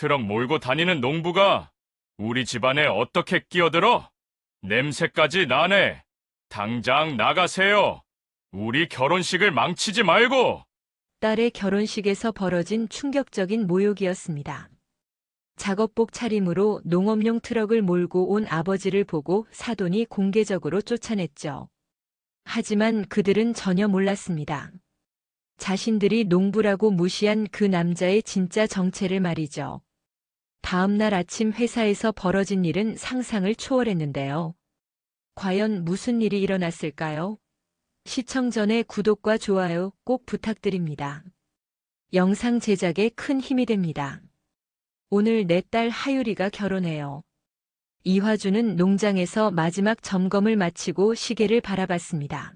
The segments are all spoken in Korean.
트럭 몰고 다니는 농부가 우리 집안에 어떻게 끼어들어? 냄새까지 나네. 당장 나가세요. 우리 결혼식을 망치지 말고. 딸의 결혼식에서 벌어진 충격적인 모욕이었습니다. 작업복 차림으로 농업용 트럭을 몰고 온 아버지를 보고 사돈이 공개적으로 쫓아냈죠. 하지만 그들은 전혀 몰랐습니다. 자신들이 농부라고 무시한 그 남자의 진짜 정체를 말이죠. 다음 날 아침 회사에서 벌어진 일은 상상을 초월했는데요. 과연 무슨 일이 일어났을까요? 시청 전에 구독과 좋아요 꼭 부탁드립니다. 영상 제작에 큰 힘이 됩니다. 오늘 내 딸 하유리가 결혼해요. 이화주는 농장에서 마지막 점검을 마치고 시계를 바라봤습니다.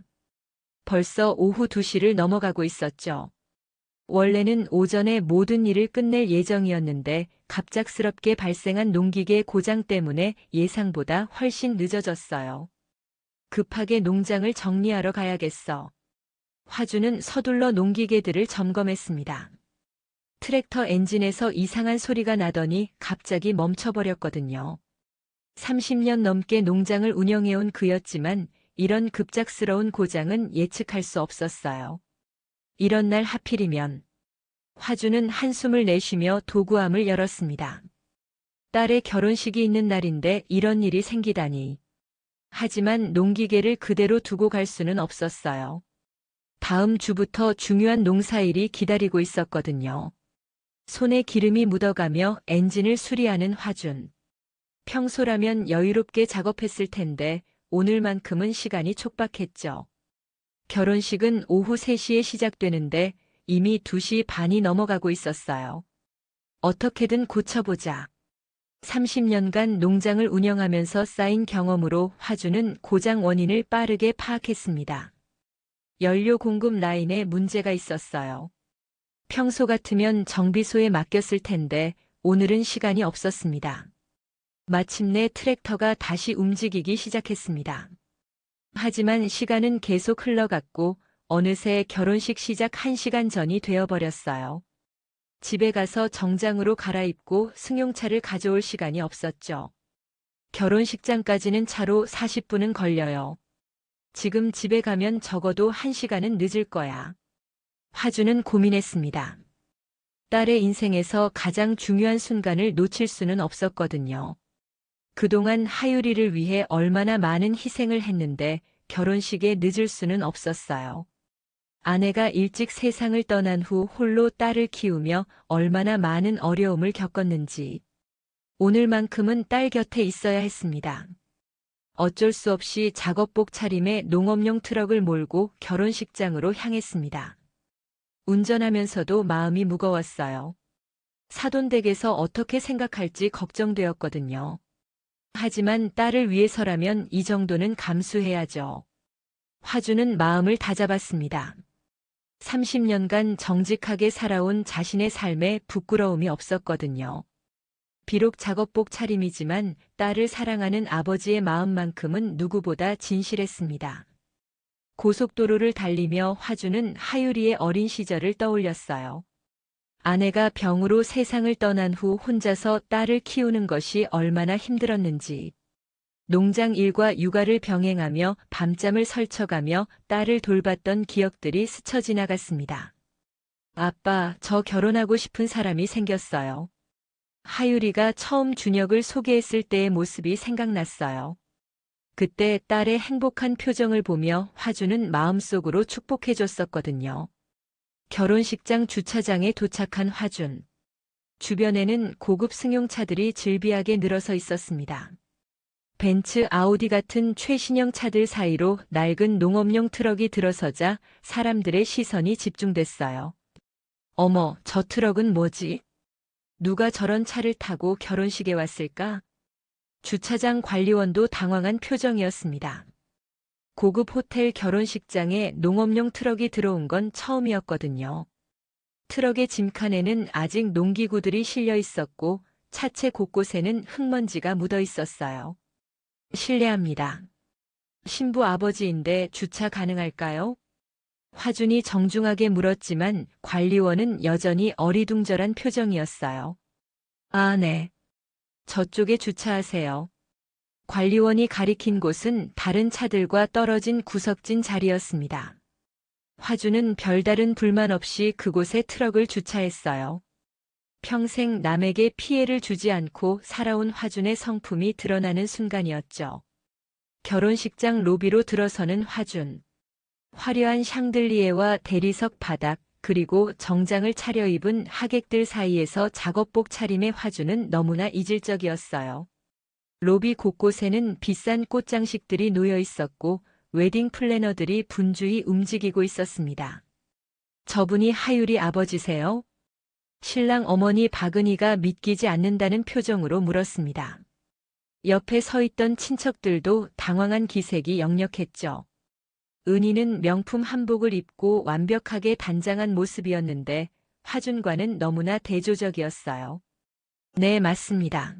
벌써 오후 2시를 넘어가고 있었죠. 원래는 오전에 모든 일을 끝낼 예정이었는데 갑작스럽게 발생한 농기계 고장 때문에 예상보다 훨씬 늦어졌어요. 급하게 농장을 정리하러 가야겠어. 화주는 서둘러 농기계들을 점검했습니다. 트랙터 엔진에서 이상한 소리가 나더니 갑자기 멈춰버렸거든요. 30년 넘게 농장을 운영해온 그였지만 이런 급작스러운 고장은 예측할 수 없었어요. 이런 날 하필이면 화주는 한숨을 내쉬며 도구함을 열었습니다. 딸의 결혼식이 있는 날인데 이런 일이 생기다니. 하지만 농기계를 그대로 두고 갈 수는 없었어요. 다음 주부터 중요한 농사일이 기다리고 있었거든요. 손에 기름이 묻어가며 엔진을 수리하는 화준. 평소라면 여유롭게 작업했을 텐데 오늘만큼은 시간이 촉박했죠. 결혼식은 오후 3시에 시작되는데 이미 2시 반이 넘어가고 있었어요. 어떻게든 고쳐보자. 30년간 농장을 운영하면서 쌓인 경험으로 화주는 고장 원인을 빠르게 파악했습니다. 연료 공급 라인에 문제가 있었어요. 평소 같으면 정비소에 맡겼을 텐데 오늘은 시간이 없었습니다. 마침내 트랙터가 다시 움직이기 시작했습니다. 하지만 시간은 계속 흘러갔고 어느새 결혼식 시작 1시간 전이 되어버렸어요. 집에 가서 정장으로 갈아입고 승용차를 가져올 시간이 없었죠. 결혼식장까지는 차로 40분은 걸려요. 지금 집에 가면 적어도 1시간은 늦을 거야. 화주는 고민했습니다. 딸의 인생에서 가장 중요한 순간을 놓칠 수는 없었거든요. 그동안 하유리를 위해 얼마나 많은 희생을 했는데 결혼식에 늦을 수는 없었어요. 아내가 일찍 세상을 떠난 후 홀로 딸을 키우며 얼마나 많은 어려움을 겪었는지. 오늘만큼은 딸 곁에 있어야 했습니다. 어쩔 수 없이 작업복 차림에 농업용 트럭을 몰고 결혼식장으로 향했습니다. 운전하면서도 마음이 무거웠어요. 사돈댁에서 어떻게 생각할지 걱정되었거든요. 하지만 딸을 위해서라면 이 정도는 감수해야죠. 화주는 마음을 다잡았습니다. 30년간 정직하게 살아온 자신의 삶에 부끄러움이 없었거든요. 비록 작업복 차림이지만 딸을 사랑하는 아버지의 마음만큼은 누구보다 진실했습니다. 고속도로를 달리며 화주는 하유리의 어린 시절을 떠올렸어요. 아내가 병으로 세상을 떠난 후 혼자서 딸을 키우는 것이 얼마나 힘들었는지. 농장 일과 육아를 병행하며 밤잠을 설쳐가며 딸을 돌봤던 기억들이 스쳐 지나갔습니다. 아빠, 저 결혼하고 싶은 사람이 생겼어요. 하유리가 처음 준혁을 소개했을 때의 모습이 생각났어요. 그때 딸의 행복한 표정을 보며 화주는 마음속으로 축복해줬었거든요. 결혼식장 주차장에 도착한 화준. 주변에는 고급 승용차들이 질비하게 늘어서 있었습니다. 벤츠, 아우디 같은 최신형 차들 사이로 낡은 농업용 트럭이 들어서자 사람들의 시선이 집중됐어요. 어머, 저 트럭은 뭐지? 누가 저런 차를 타고 결혼식에 왔을까? 주차장 관리원도 당황한 표정이었습니다. 고급 호텔 결혼식장에 농업용 트럭이 들어온 건 처음이었거든요. 트럭의 짐칸에는 아직 농기구들이 실려 있었고 차체 곳곳에는 흙먼지가 묻어 있었어요. 실례합니다. 신부 아버지인데 주차 가능할까요? 화준이 정중하게 물었지만 관리원은 여전히 어리둥절한 표정이었어요. 아, 네. 저쪽에 주차하세요. 관리원이 가리킨 곳은 다른 차들과 떨어진 구석진 자리였습니다. 화주는 별다른 불만 없이 그곳에 트럭을 주차했어요. 평생 남에게 피해를 주지 않고 살아온 화준의 성품이 드러나는 순간이었죠. 결혼식장 로비로 들어서는 화준. 화려한 샹들리에와 대리석 바닥, 그리고 정장을 차려입은 하객들 사이에서 작업복 차림의 화주는 너무나 이질적이었어요. 로비 곳곳에는 비싼 꽃장식들이 놓여 있었고 웨딩 플래너들이 분주히 움직이고 있었습니다. 저분이 하율이 아버지세요? 신랑 어머니 박은희가 믿기지 않는다는 표정으로 물었습니다. 옆에 서 있던 친척들도 당황한 기색이 역력했죠. 은희는 명품 한복을 입고 완벽하게 단장한 모습이었는데 화준과는 너무나 대조적이었어요. 네, 맞습니다.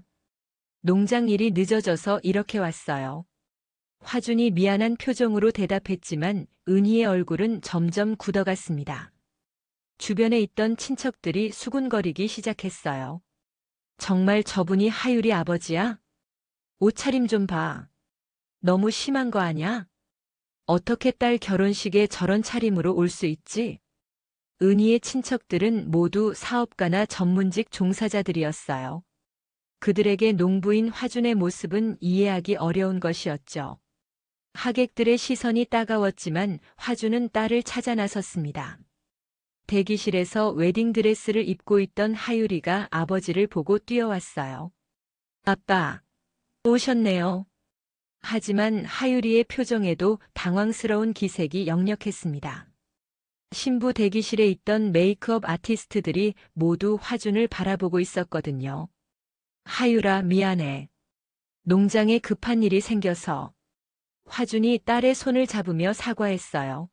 농장 일이 늦어져서 이렇게 왔어요. 화준이 미안한 표정으로 대답했지만 은희의 얼굴은 점점 굳어갔습니다. 주변에 있던 친척들이 수군거리기 시작했어요. 정말 저분이 하율이 아버지야? 옷차림 좀 봐. 너무 심한 거 아냐? 어떻게 딸 결혼식에 저런 차림으로 올 수 있지? 은희의 친척들은 모두 사업가나 전문직 종사자들이었어요. 그들에게 농부인 화준의 모습은 이해하기 어려운 것이었죠. 하객들의 시선이 따가웠지만 화준은 딸을 찾아 나섰습니다. 대기실에서 웨딩드레스를 입고 있던 하율이가 아버지를 보고 뛰어왔어요. 아빠, 오셨네요. 하지만 하율이의 표정에도 당황스러운 기색이 역력했습니다. 신부 대기실에 있던 메이크업 아티스트들이 모두 화준을 바라보고 있었거든요. 하율아, 미안해. 농장에 급한 일이 생겨서. 화준이 딸의 손을 잡으며 사과했어요.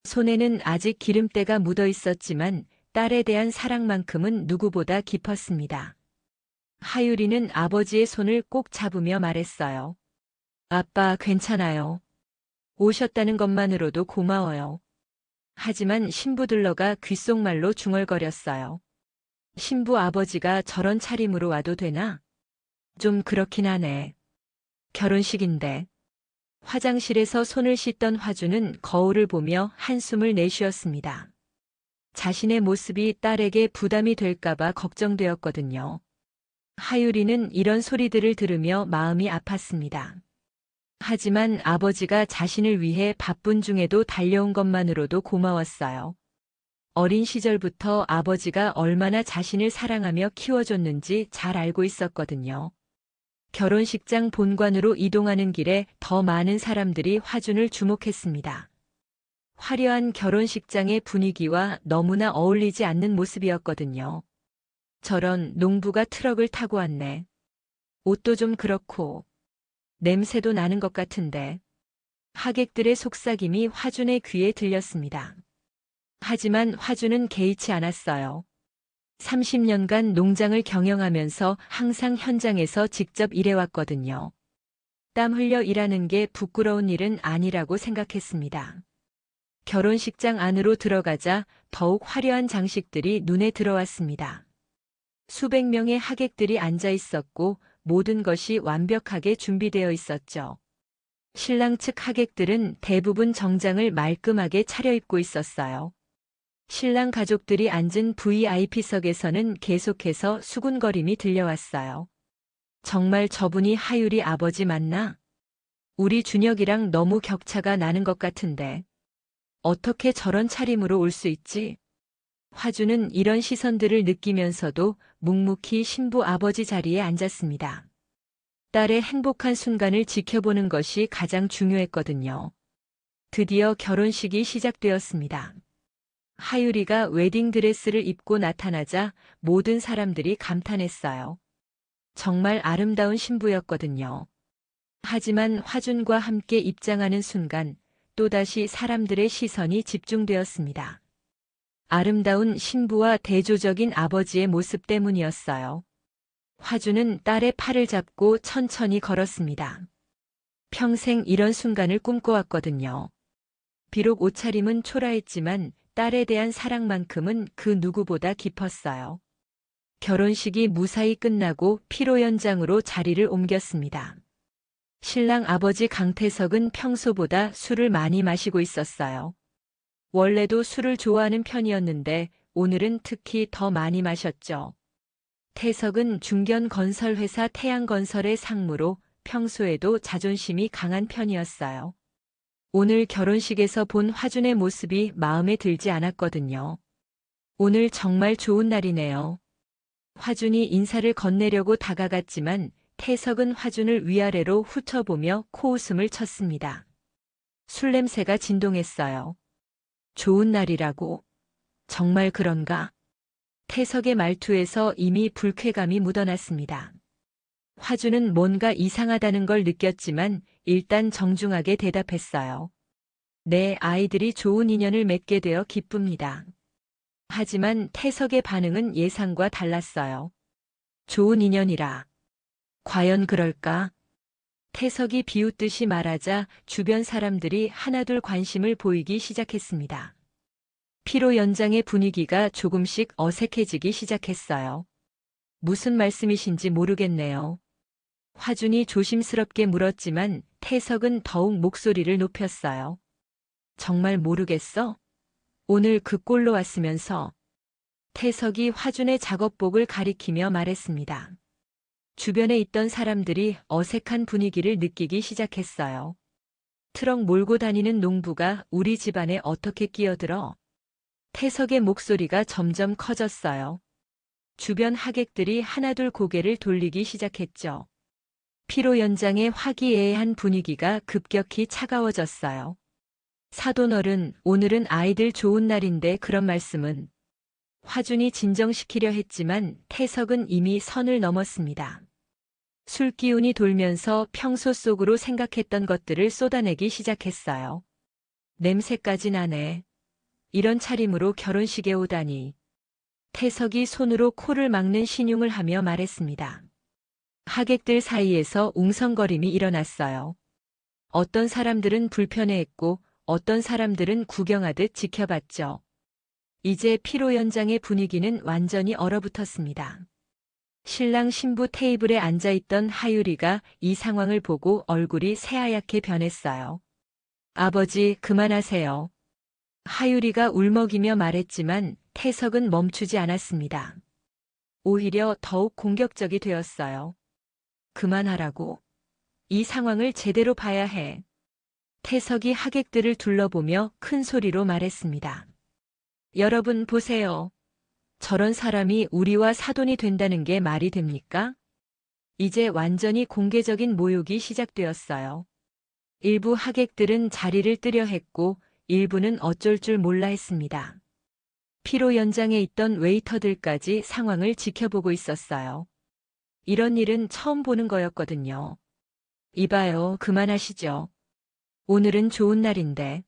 손에는 아직 기름때가 묻어 있었지만 딸에 대한 사랑만큼은 누구보다 깊었습니다. 하율이는 아버지의 손을 꼭 잡으며 말했어요. 아빠, 괜찮아요. 오셨다는 것만으로도 고마워요. 하지만 신부들러가 귓속말로 중얼거렸어요. 신부 아버지가 저런 차림으로 와도 되나? 좀 그렇긴 하네. 결혼식인데. 화장실에서 손을 씻던 화주는 거울을 보며 한숨을 내쉬었습니다. 자신의 모습이 딸에게 부담이 될까봐 걱정되었거든요. 하율이는 이런 소리들을 들으며 마음이 아팠습니다. 하지만 아버지가 자신을 위해 바쁜 중에도 달려온 것만으로도 고마웠어요. 어린 시절부터 아버지가 얼마나 자신을 사랑하며 키워줬는지 잘 알고 있었거든요. 결혼식장 본관으로 이동하는 길에 더 많은 사람들이 화준을 주목했습니다. 화려한 결혼식장의 분위기와 너무나 어울리지 않는 모습이었거든요. 저런 농부가 트럭을 타고 왔네. 옷도 좀 그렇고 냄새도 나는 것 같은데. 하객들의 속삭임이 화준의 귀에 들렸습니다. 하지만 화준은 개의치 않았어요. 30년간 농장을 경영하면서 항상 현장에서 직접 일해왔거든요. 땀 흘려 일하는 게 부끄러운 일은 아니라고 생각했습니다. 결혼식장 안으로 들어가자 더욱 화려한 장식들이 눈에 들어왔습니다. 수백 명의 하객들이 앉아 있었고 모든 것이 완벽하게 준비되어 있었죠. 신랑 측 하객들은 대부분 정장을 말끔하게 차려입고 있었어요. 신랑 가족들이 앉은 VIP석에서는 계속해서 수군거림이 들려왔어요. 정말 저분이 하율이 아버지 맞나? 우리 준혁이랑 너무 격차가 나는 것 같은데. 어떻게 저런 차림으로 올 수 있지? 화주는 이런 시선들을 느끼면서도 묵묵히 신부 아버지 자리에 앉았습니다. 딸의 행복한 순간을 지켜보는 것이 가장 중요했거든요. 드디어 결혼식이 시작되었습니다. 하율이가 웨딩드레스를 입고 나타나자 모든 사람들이 감탄했어요. 정말 아름다운 신부였거든요. 하지만 화준과 함께 입장하는 순간 또다시 사람들의 시선이 집중되었습니다. 아름다운 신부와 대조적인 아버지의 모습 때문이었어요. 화준은 딸의 팔을 잡고 천천히 걸었습니다. 평생 이런 순간을 꿈꿔왔거든요. 비록 옷차림은 초라했지만 딸에 대한 사랑만큼은 그 누구보다 깊었어요. 결혼식이 무사히 끝나고 피로 연장으로 자리를 옮겼습니다. 신랑 아버지 강태석은 평소보다 술을 많이 마시고 있었어요. 원래도 술을 좋아하는 편이었는데 오늘은 특히 더 많이 마셨죠. 태석은 중견건설회사 태양건설의 상무로 평소에도 자존심이 강한 편이었어요. 오늘 결혼식에서 본 화준의 모습이 마음에 들지 않았거든요. 오늘 정말 좋은 날이네요. 화준이 인사를 건네려고 다가갔지만 태석은 화준을 위아래로 훑어보며 코웃음을 쳤습니다. 술 냄새가 진동했어요. 좋은 날이라고. 정말 그런가? 태석의 말투에서 이미 불쾌감이 묻어났습니다. 화준은 뭔가 이상하다는 걸 느꼈지만 일단 정중하게 대답했어요. 내 아이들이 좋은 인연을 맺게 되어 기쁩니다. 하지만 태석의 반응은 예상과 달랐어요. 좋은 인연이라. 과연 그럴까? 태석이 비웃듯이 말하자 주변 사람들이 하나둘 관심을 보이기 시작했습니다. 피로 연장의 분위기가 조금씩 어색해지기 시작했어요. 무슨 말씀이신지 모르겠네요. 화준이 조심스럽게 물었지만 태석은 더욱 목소리를 높였어요. 정말 모르겠어? 오늘 그 꼴로 왔으면서. 태석이 화준의 작업복을 가리키며 말했습니다. 주변에 있던 사람들이 어색한 분위기를 느끼기 시작했어요. 트럭 몰고 다니는 농부가 우리 집안에 어떻게 끼어들어? 태석의 목소리가 점점 커졌어요. 주변 하객들이 하나둘 고개를 돌리기 시작했죠. 피로 연장의 화기애애한 분위기가 급격히 차가워졌어요. 사돈어른, 오늘은 아이들 좋은 날인데 그런 말씀은. 화준이 진정시키려 했지만 태석은 이미 선을 넘었습니다. 술 기운이 돌면서 평소 속으로 생각했던 것들을 쏟아내기 시작했어요. 냄새까지 나네. 이런 차림으로 결혼식에 오다니. 태석이 손으로 코를 막는 신용을 하며 말했습니다. 하객들 사이에서 웅성거림이 일어났어요. 어떤 사람들은 불편해했고 어떤 사람들은 구경하듯 지켜봤죠. 이제 피로 연장의 분위기는 완전히 얼어붙었습니다. 신랑 신부 테이블에 앉아있던 하유리가 이 상황을 보고 얼굴이 새하얗게 변했어요. 아버지, 그만하세요. 하유리가 울먹이며 말했지만 태석은 멈추지 않았습니다. 오히려 더욱 공격적이 되었어요. 그만하라고. 이 상황을 제대로 봐야 해. 태석이 하객들을 둘러보며 큰 소리로 말했습니다. 여러분 보세요. 저런 사람이 우리와 사돈이 된다는 게 말이 됩니까? 이제 완전히 공개적인 모욕이 시작되었어요. 일부 하객들은 자리를 뜨려 했고 일부는 어쩔 줄 몰라 했습니다. 피로 연장에 있던 웨이터들까지 상황을 지켜보고 있었어요. 이런 일은 처음 보는 거였거든요. 이봐요, 그만하시죠. 오늘은 좋은 날인데.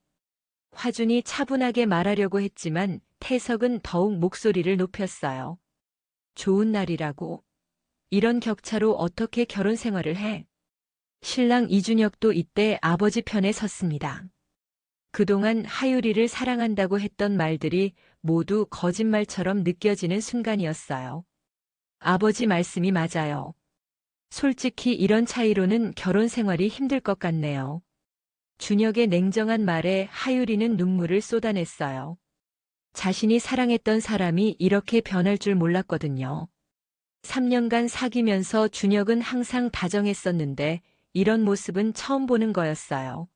화준이 차분하게 말하려고 했지만 태석은 더욱 목소리를 높였어요. 좋은 날이라고. 이런 격차로 어떻게 결혼 생활을 해? 신랑 이준혁도 이때 아버지 편에 섰습니다. 그동안 하유리를 사랑한다고 했던 말들이 모두 거짓말처럼 느껴지는 순간이었어요. 아버지 말씀이 맞아요. 솔직히 이런 차이로는 결혼 생활이 힘들 것 같네요. 준혁의 냉정한 말에 하유리는 눈물을 쏟아냈어요. 자신이 사랑했던 사람이 이렇게 변할 줄 몰랐거든요. 3년간 사귀면서 준혁은 항상 다정했었는데 이런 모습은 처음 보는 거였어요.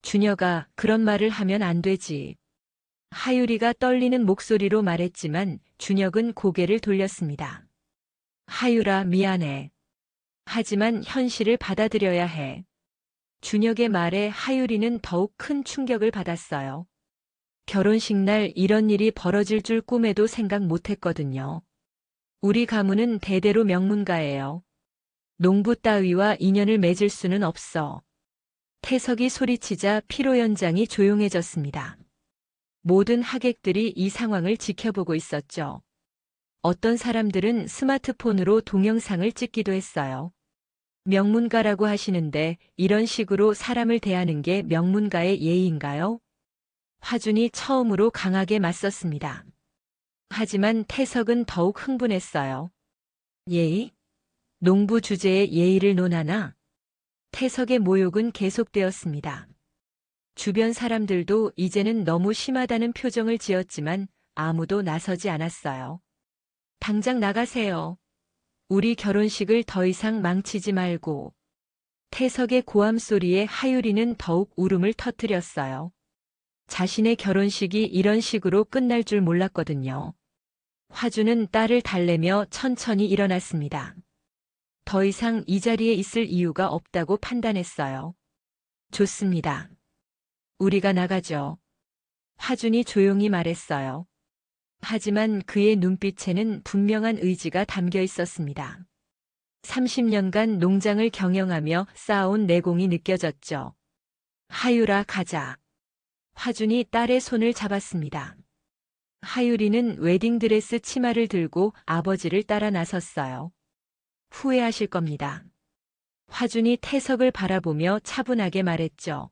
준혁아, 그런 말을 하면 안 되지. 하유리가 떨리는 목소리로 말했지만 준혁은 고개를 돌렸습니다. 하유라, 미안해. 하지만 현실을 받아들여야 해. 준혁의 말에 하유리는 더욱 큰 충격을 받았어요. 결혼식 날 이런 일이 벌어질 줄 꿈에도 생각 못했거든요. 우리 가문은 대대로 명문가예요. 농부 따위와 인연을 맺을 수는 없어. 태석이 소리치자 피로 연장이 조용해졌습니다. 모든 하객들이 이 상황을 지켜보고 있었죠. 어떤 사람들은 스마트폰으로 동영상을 찍기도 했어요. 명문가라고 하시는데 이런 식으로 사람을 대하는 게 명문가의 예의인가요? 화준이 처음으로 강하게 맞섰습니다. 하지만 태석은 더욱 흥분했어요. 예의? 농부 주제에 예의를 논하나? 태석의 모욕은 계속되었습니다. 주변 사람들도 이제는 너무 심하다는 표정을 지었지만 아무도 나서지 않았어요. 당장 나가세요. 우리 결혼식을 더 이상 망치지 말고. 태석의 고함 소리에 하유리는 더욱 울음을 터뜨렸어요. 자신의 결혼식이 이런 식으로 끝날 줄 몰랐거든요. 화주는 딸을 달래며 천천히 일어났습니다. 더 이상 이 자리에 있을 이유가 없다고 판단했어요. 좋습니다. 우리가 나가죠. 화준이 조용히 말했어요. 하지만 그의 눈빛에는 분명한 의지가 담겨 있었습니다. 30년간 농장을 경영하며 쌓아온 내공이 느껴졌죠. 하유라, 가자. 화준이 딸의 손을 잡았습니다. 하유리는 웨딩드레스 치마를 들고 아버지를 따라 나섰어요. 후회하실 겁니다. 화준이 태석을 바라보며 차분하게 말했죠.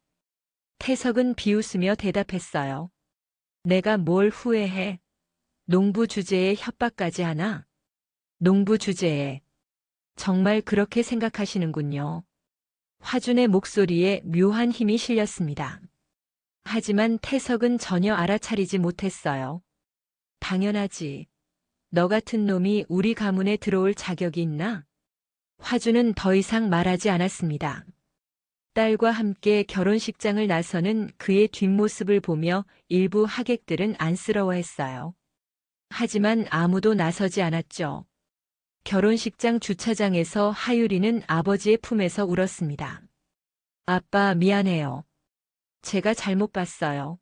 태석은 비웃으며 대답했어요. 내가 뭘 후회해? 농부 주제에 협박까지 하나? 농부 주제에. 정말 그렇게 생각하시는군요. 화준의 목소리에 묘한 힘이 실렸습니다. 하지만 태석은 전혀 알아차리지 못했어요. 당연하지. 너 같은 놈이 우리 가문에 들어올 자격이 있나? 화준은 더 이상 말하지 않았습니다. 딸과 함께 결혼식장을 나서는 그의 뒷모습을 보며 일부 하객들은 안쓰러워했어요. 하지만 아무도 나서지 않았죠. 결혼식장 주차장에서 하유리는 아버지의 품에서 울었습니다. 아빠, 미안해요. 제가 잘못 봤어요.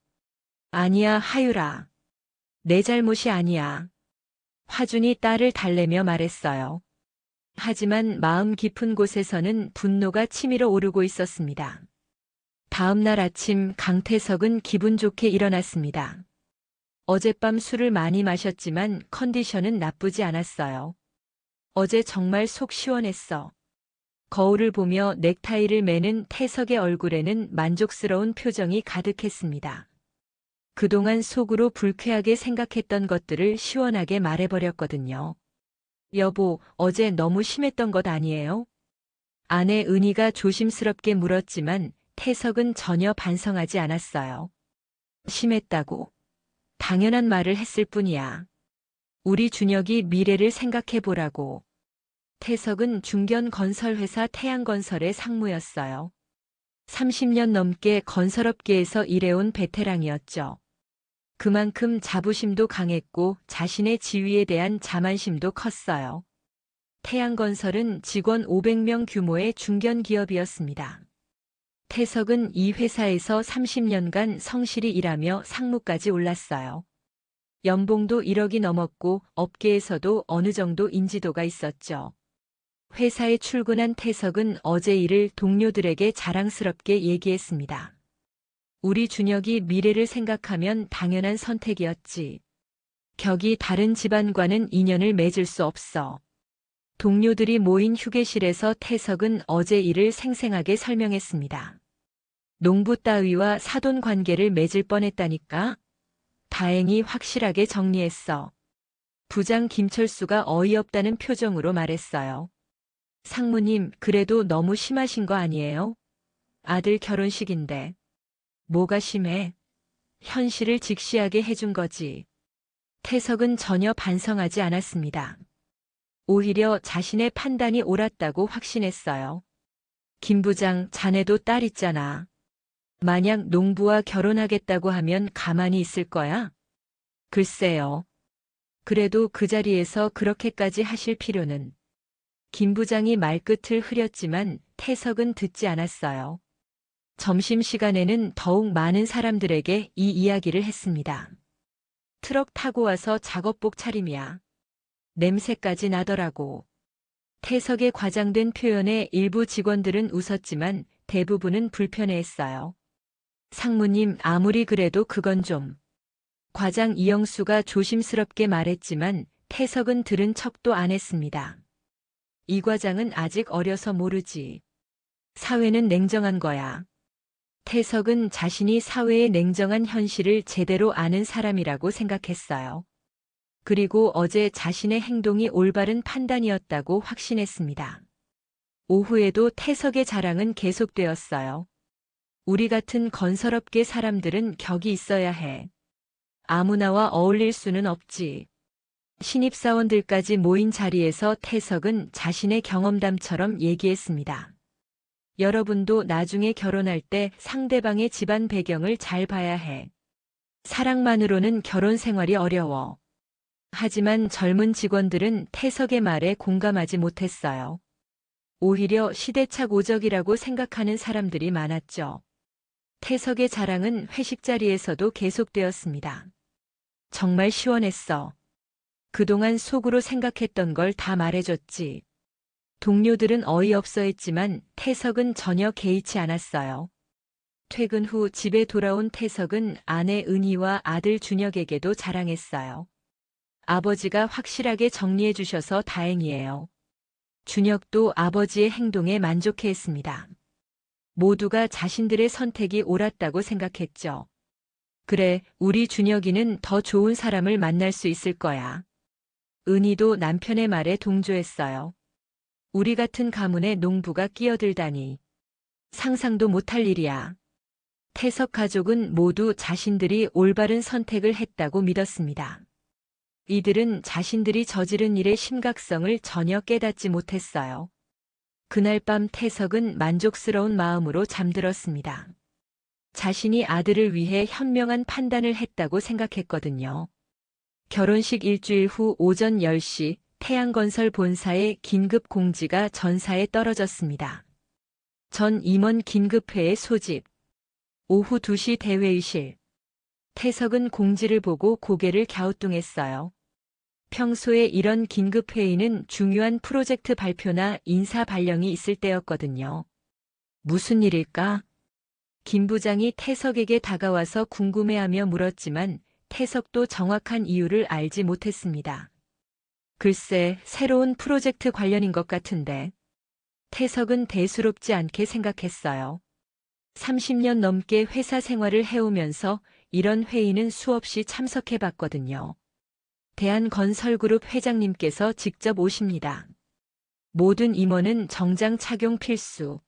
아니야, 하유라. 내 잘못이 아니야. 화준이 딸을 달래며 말했어요. 하지만 마음 깊은 곳에서는 분노가 치밀어 오르고 있었습니다. 다음 날 아침 강태석은 기분 좋게 일어났습니다. 어젯밤 술을 많이 마셨지만 컨디션은 나쁘지 않았어요. 어제 정말 속 시원했어. 거울을 보며 넥타이를 매는 태석의 얼굴에는 만족스러운 표정이 가득했습니다. 그동안 속으로 불쾌하게 생각했던 것들을 시원하게 말해버렸거든요. 여보, 어제 너무 심했던 것 아니에요? 아내 은희가 조심스럽게 물었지만 태석은 전혀 반성하지 않았어요. 심했다고. 당연한 말을 했을 뿐이야. 우리 준혁이 미래를 생각해보라고. 태석은 중견건설회사 태양건설의 상무였어요. 30년 넘게 건설업계에서 일해온 베테랑이었죠. 그만큼 자부심도 강했고 자신의 지위에 대한 자만심도 컸어요. 태양건설은 직원 500명 규모의 중견기업이었습니다. 태석은 이 회사에서 30년간 성실히 일하며 상무까지 올랐어요. 연봉도 1억이 넘었고 업계에서도 어느 정도 인지도가 있었죠. 회사에 출근한 태석은 어제 일을 동료들에게 자랑스럽게 얘기했습니다. 우리 준혁이 미래를 생각하면 당연한 선택이었지. 격이 다른 집안과는 인연을 맺을 수 없어. 동료들이 모인 휴게실에서 태석은 어제 일을 생생하게 설명했습니다. 농부 따위와 사돈 관계를 맺을 뻔했다니까? 다행히 확실하게 정리했어. 부장 김철수가 어이없다는 표정으로 말했어요. 상무님, 그래도 너무 심하신 거 아니에요? 아들 결혼식인데. 뭐가 심해? 현실을 직시하게 해준 거지. 태석은 전혀 반성하지 않았습니다. 오히려 자신의 판단이 옳았다고 확신했어요. 김 부장, 자네도 딸 있잖아. 만약 농부와 결혼하겠다고 하면 가만히 있을 거야? 글쎄요. 그래도 그 자리에서 그렇게까지 하실 필요는. 김 부장이 말끝을 흐렸지만 태석은 듣지 않았어요. 점심시간에는 더욱 많은 사람들에게 이 이야기를 했습니다. 트럭 타고 와서 작업복 차림이야. 냄새까지 나더라고. 태석의 과장된 표현에 일부 직원들은 웃었지만 대부분은 불편해했어요. 상무님, 아무리 그래도 그건 좀. 과장 이영수가 조심스럽게 말했지만 태석은 들은 척도 안 했습니다. 이 과장은 아직 어려서 모르지. 사회는 냉정한 거야. 태석은 자신이 사회의 냉정한 현실을 제대로 아는 사람이라고 생각했어요. 그리고 어제 자신의 행동이 올바른 판단이었다고 확신했습니다. 오후에도 태석의 자랑은 계속되었어요. 우리 같은 건설업계 사람들은 격이 있어야 해. 아무나와 어울릴 수는 없지. 신입사원들까지 모인 자리에서 태석은 자신의 경험담처럼 얘기했습니다. 여러분도 나중에 결혼할 때 상대방의 집안 배경을 잘 봐야 해. 사랑만으로는 결혼 생활이 어려워. 하지만 젊은 직원들은 태석의 말에 공감하지 못했어요. 오히려 시대착 오적이라고 생각하는 사람들이 많았죠. 태석의 자랑은 회식 자리에서도 계속되었습니다. 정말 시원했어. 그동안 속으로 생각했던 걸 다 말해줬지. 동료들은 어이없어 했지만 태석은 전혀 개의치 않았어요. 퇴근 후 집에 돌아온 태석은 아내 은희와 아들 준혁에게도 자랑했어요. 아버지가 확실하게 정리해 주셔서 다행이에요. 준혁도 아버지의 행동에 만족해했습니다. 모두가 자신들의 선택이 옳았다고 생각했죠. 그래, 우리 준혁이는 더 좋은 사람을 만날 수 있을 거야. 은희도 남편의 말에 동조했어요. 우리 같은 가문에 농부가 끼어들다니. 상상도 못할 일이야. 태석 가족은 모두 자신들이 올바른 선택을 했다고 믿었습니다. 이들은 자신들이 저지른 일의 심각성을 전혀 깨닫지 못했어요. 그날 밤 태석은 만족스러운 마음으로 잠들었습니다. 자신이 아들을 위해 현명한 판단을 했다고 생각했거든요. 결혼식 일주일 후 오전 10시 태양건설 본사에 긴급 공지가 전사에 떨어졌습니다. 전 임원 긴급회의 소집. 오후 2시 대회의실. 태석은 공지를 보고 고개를 갸우뚱했어요. 평소에 이런 긴급회의는 중요한 프로젝트 발표나 인사 발령이 있을 때였거든요. 무슨 일일까? 김 부장이 태석에게 다가와서 궁금해하며 물었지만 태석도 정확한 이유를 알지 못했습니다. 글쎄, 새로운 프로젝트 관련인 것 같은데. 태석은 대수롭지 않게 생각했어요. 30년 넘게 회사 생활을 해오면서 이런 회의는 수없이 참석해봤거든요. 대한건설그룹 회장님께서 직접 오십니다. 모든 임원은 정장 착용 필수.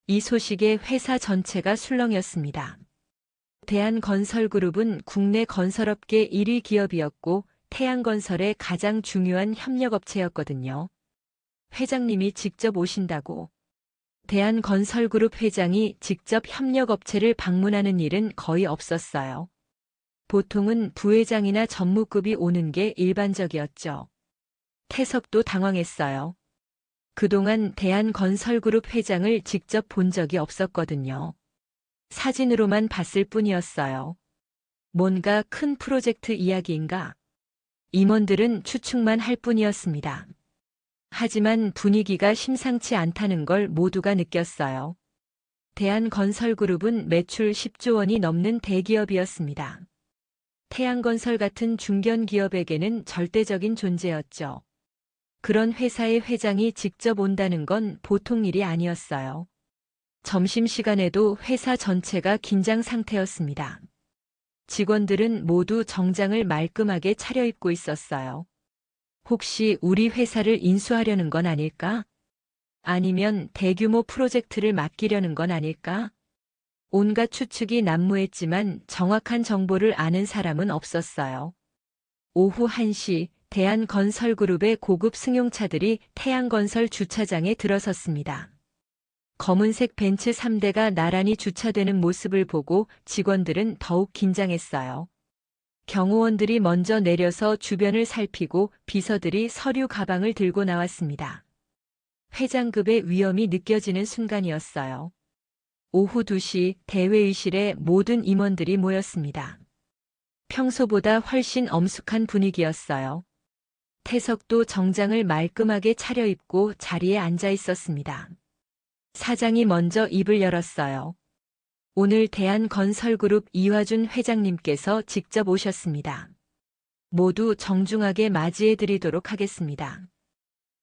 이 소식에 회사 전체가 술렁였습니다. 대한건설그룹은 국내 건설업계 1위 기업이었고 태양건설의 가장 중요한 협력업체였거든요. 회장님이 직접 오신다고. 대한건설그룹 회장이 직접 협력업체를 방문하는 일은 거의 없었어요. 보통은 부회장이나 전무급이 오는 게 일반적이었죠. 태석도 당황했어요. 그동안 대한건설그룹 회장을 직접 본 적이 없었거든요. 사진으로만 봤을 뿐이었어요. 뭔가 큰 프로젝트 이야기인가? 임원들은 추측만 할 뿐이었습니다. 하지만 분위기가 심상치 않다는 걸 모두가 느꼈어요. 대한건설그룹은 매출 10조 원이 넘는 대기업이었습니다. 태양건설 같은 중견기업에게는 절대적인 존재였죠. 그런 회사의 회장이 직접 온다는 건 보통 일이 아니었어요. 점심시간에도 회사 전체가 긴장 상태였습니다. 직원들은 모두 정장을 말끔하게 차려입고 있었어요. 혹시 우리 회사를 인수하려는 건 아닐까? 아니면 대규모 프로젝트를 맡기려는 건 아닐까? 온갖 추측이 난무했지만 정확한 정보를 아는 사람은 없었어요. 오후 1시 대한건설그룹의 고급 승용차들이 태양건설 주차장에 들어섰습니다. 검은색 벤츠 3대가 나란히 주차되는 모습을 보고 직원들은 더욱 긴장했어요. 경호원들이 먼저 내려서 주변을 살피고 비서들이 서류 가방을 들고 나왔습니다. 회장급의 위험이 느껴지는 순간이었어요. 오후 2시 대회의실에 모든 임원들이 모였습니다. 평소보다 훨씬 엄숙한 분위기였어요. 태석도 정장을 말끔하게 차려입고 자리에 앉아 있었습니다. 사장이 먼저 입을 열었어요. 오늘 대한건설그룹 이화준 회장님께서 직접 오셨습니다. 모두 정중하게 맞이해 드리도록 하겠습니다.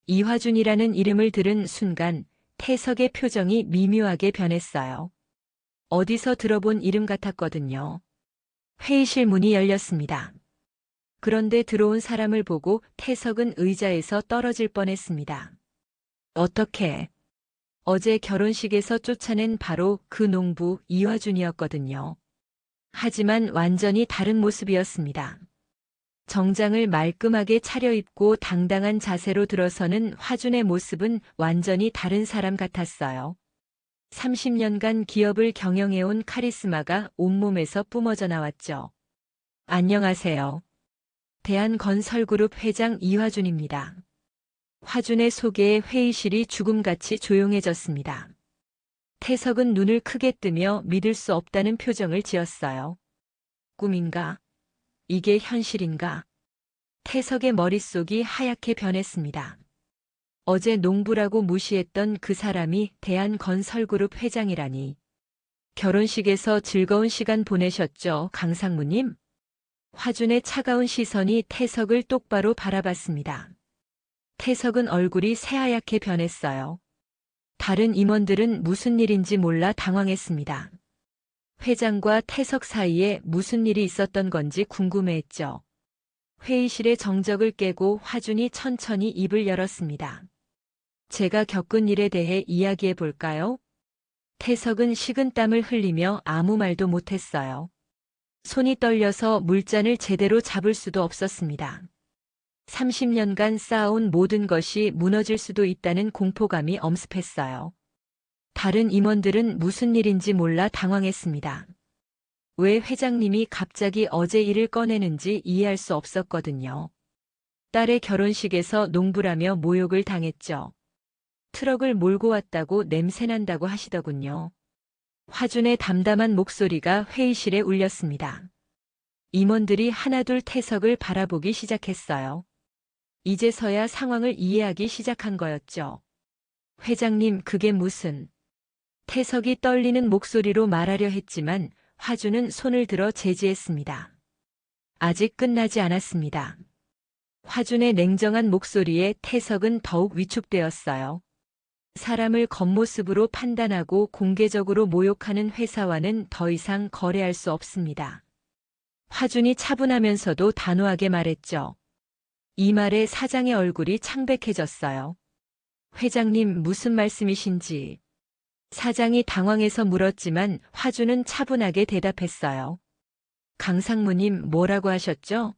이화준이라는 이름을 들은 순간 태석의 표정이 미묘하게 변했어요. 어디서 들어본 이름 같았거든요. 회의실 문이 열렸습니다. 그런데 들어온 사람을 보고 태석은 의자에서 떨어질 뻔했습니다. 어떻게? 어제 결혼식에서 쫓아낸 바로 그 농부 이화준이었거든요. 하지만 완전히 다른 모습이었습니다. 정장을 말끔하게 차려입고 당당한 자세로 들어서는 화준의 모습은 완전히 다른 사람 같았어요. 30년간 기업을 경영해온 카리스마가 온몸에서 뿜어져 나왔죠. 안녕하세요. 대한건설그룹 회장 이화준입니다. 화준의 소개에 회의실이 죽음같이 조용해졌습니다. 태석은 눈을 크게 뜨며 믿을 수 없다는 표정을 지었어요. 꿈인가? 이게 현실인가? 태석의 머릿속이 하얗게 변했습니다. 어제 농부라고 무시했던 그 사람이 대한건설그룹 회장이라니. 결혼식에서 즐거운 시간 보내셨죠, 강상무님? 화준의 차가운 시선이 태석을 똑바로 바라봤습니다. 태석은 얼굴이 새하얗게 변했어요. 다른 임원들은 무슨 일인지 몰라 당황했습니다. 회장과 태석 사이에 무슨 일이 있었던 건지 궁금해했죠. 회의실의 정적을 깨고 화준이 천천히 입을 열었습니다. 제가 겪은 일에 대해 이야기해 볼까요? 태석은 식은땀을 흘리며 아무 말도 못했어요. 손이 떨려서 물잔을 제대로 잡을 수도 없었습니다. 30년간 쌓아온 모든 것이 무너질 수도 있다는 공포감이 엄습했어요. 다른 임원들은 무슨 일인지 몰라 당황했습니다. 왜 회장님이 갑자기 어제 일을 꺼내는지 이해할 수 없었거든요. 딸의 결혼식에서 농부라며 모욕을 당했죠. 트럭을 몰고 왔다고 냄새난다고 하시더군요. 화준의 담담한 목소리가 회의실에 울렸습니다. 임원들이 하나둘 태석을 바라보기 시작했어요. 이제서야 상황을 이해하기 시작한 거였죠. 회장님, 그게 무슨... 태석이 떨리는 목소리로 말하려 했지만 화준은 손을 들어 제지했습니다. 아직 끝나지 않았습니다. 화준의 냉정한 목소리에 태석은 더욱 위축되었어요. 사람을 겉모습으로 판단하고 공개적으로 모욕하는 회사와는 더 이상 거래할 수 없습니다. 화준이 차분하면서도 단호하게 말했죠. 이 말에 사장의 얼굴이 창백해졌어요. 회장님, 무슨 말씀이신지. 사장이 당황해서 물었지만 화준은 차분하게 대답했어요. 강상무님, 뭐라고 하셨죠?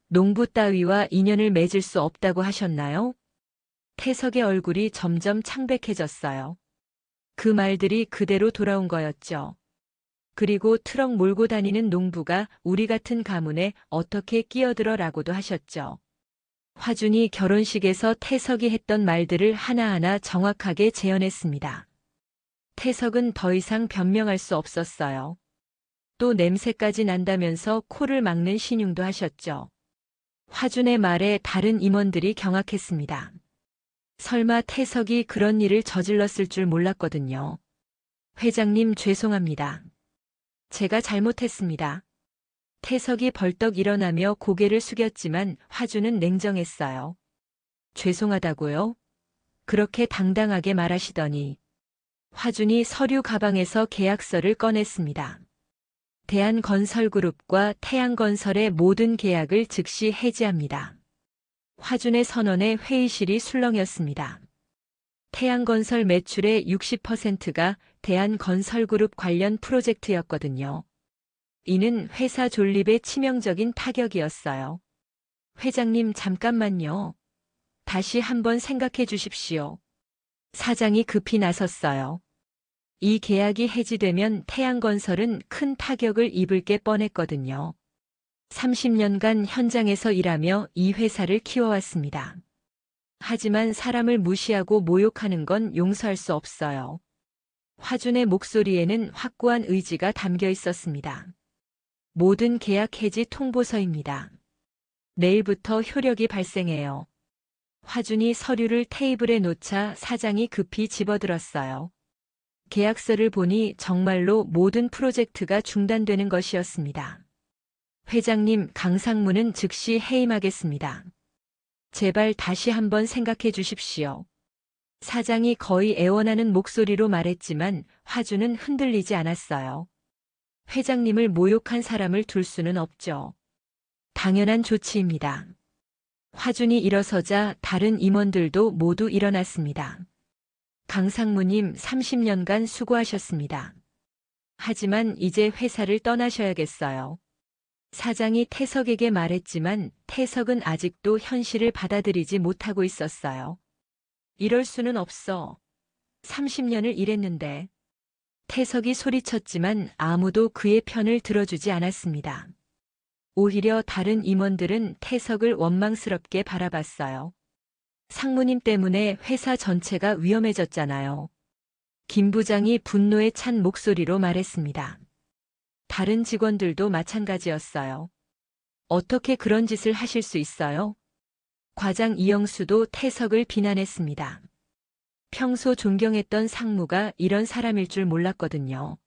농부 따위와 인연을 맺을 수 없다고 하셨나요? 태석의 얼굴이 점점 창백해졌어요. 그 말들이 그대로 돌아온 거였죠. 그리고 트럭 몰고 다니는 농부가 우리 같은 가문에 어떻게 끼어들어라고도 하셨죠. 화준이 결혼식에서 태석이 했던 말들을 하나하나 정확하게 재현했습니다. 태석은 더 이상 변명할 수 없었어요. 또 냄새까지 난다면서 코를 막는 신용도 하셨죠. 화준의 말에 다른 임원들이 경악했습니다. 설마 태석이 그런 일을 저질렀을 줄 몰랐거든요. 회장님, 죄송합니다. 제가 잘못했습니다. 태석이 벌떡 일어나며 고개를 숙였지만 화준은 냉정했어요. 죄송하다고요? 그렇게 당당하게 말하시더니. 화준이 서류 가방에서 계약서를 꺼냈습니다. 대한건설그룹과 태양건설의 모든 계약을 즉시 해지합니다. 화준의 선언에 회의실이 술렁였습니다. 태양건설 매출의 60%가 대한건설그룹 관련 프로젝트였거든요. 이는 회사 존립에 치명적인 타격이었어요. 회장님, 잠깐만요. 다시 한번 생각해 주십시오. 사장이 급히 나섰어요. 이 계약이 해지되면 태양건설은 큰 타격을 입을 게 뻔했거든요. 30년간 현장에서 일하며 이 회사를 키워왔습니다. 하지만 사람을 무시하고 모욕하는 건 용서할 수 없어요. 화준의 목소리에는 확고한 의지가 담겨 있었습니다. 모든 계약 해지 통보서입니다. 내일부터 효력이 발생해요. 화준이 서류를 테이블에 놓자 사장이 급히 집어들었어요. 계약서를 보니 정말로 모든 프로젝트가 중단되는 것이었습니다. 회장님, 강상무는 즉시 해임하겠습니다. 제발 다시 한번 생각해 주십시오. 사장이 거의 애원하는 목소리로 말했지만 화준은 흔들리지 않았어요. 회장님을 모욕한 사람을 둘 수는 없죠. 당연한 조치입니다. 화준이 일어서자 다른 임원들도 모두 일어났습니다. 강 상무님 30년간 수고하셨습니다. 하지만 이제 회사를 떠나셔야겠어요. 사장이 태석에게 말했지만 태석은 아직도 현실을 받아들이지 못하고 있었어요. 이럴 수는 없어. 30년을 일했는데. 태석이 소리쳤지만 아무도 그의 편을 들어주지 않았습니다. 오히려 다른 임원들은 태석을 원망스럽게 바라봤어요. 상무님 때문에 회사 전체가 위험해졌잖아요. 김 부장이 분노에 찬 목소리로 말했습니다. 다른 직원들도 마찬가지였어요. 어떻게 그런 짓을 하실 수 있어요? 과장 이영수도 태석을 비난했습니다. 평소 존경했던 상무가 이런 사람일 줄 몰랐거든요.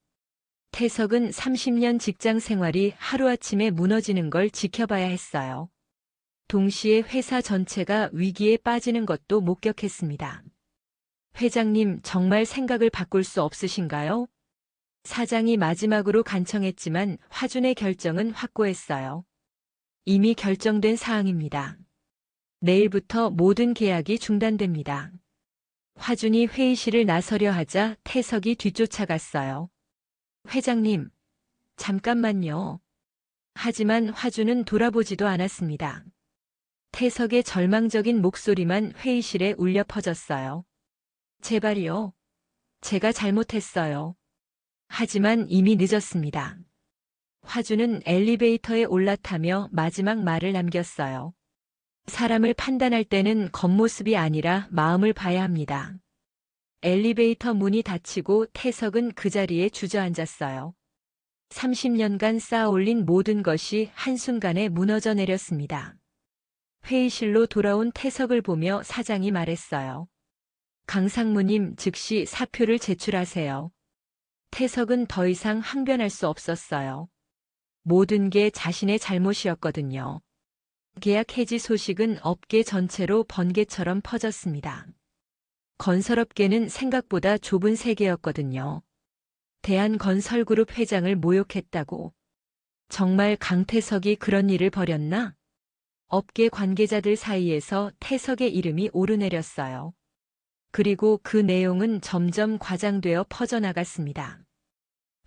태석은 30년 직장 생활이 하루아침에 무너지는 걸 지켜봐야 했어요. 동시에 회사 전체가 위기에 빠지는 것도 목격했습니다. 회장님, 정말 생각을 바꿀 수 없으신가요? 사장이 마지막으로 간청했지만 화준의 결정은 확고했어요. 이미 결정된 사항입니다. 내일부터 모든 계약이 중단됩니다. 화준이 회의실을 나서려 하자 태석이 뒤쫓아갔어요. 회장님, 잠깐만요. 하지만 화준은 돌아보지도 않았습니다. 태석의 절망적인 목소리만 회의실에 울려 퍼졌어요. 제발요. 제가 잘못했어요. 하지만 이미 늦었습니다. 화준은 엘리베이터에 올라타며 마지막 말을 남겼어요. 사람을 판단할 때는 겉모습이 아니라 마음을 봐야 합니다. 엘리베이터 문이 닫히고 태석은 그 자리에 주저앉았어요. 30년간 쌓아올린 모든 것이 한순간에 무너져 내렸습니다. 회의실로 돌아온 태석을 보며 사장이 말했어요. 강 상무님 즉시 사표를 제출하세요. 태석은 더 이상 항변할 수 없었어요. 모든 게 자신의 잘못이었거든요. 계약 해지 소식은 업계 전체로 번개처럼 퍼졌습니다. 건설업계는 생각보다 좁은 세계였거든요. 대한건설그룹 회장을 모욕했다고. 정말 강태석이 그런 일을 벌였나? 업계 관계자들 사이에서 태석의 이름이 오르내렸어요. 그리고 그 내용은 점점 과장되어 퍼져나갔습니다.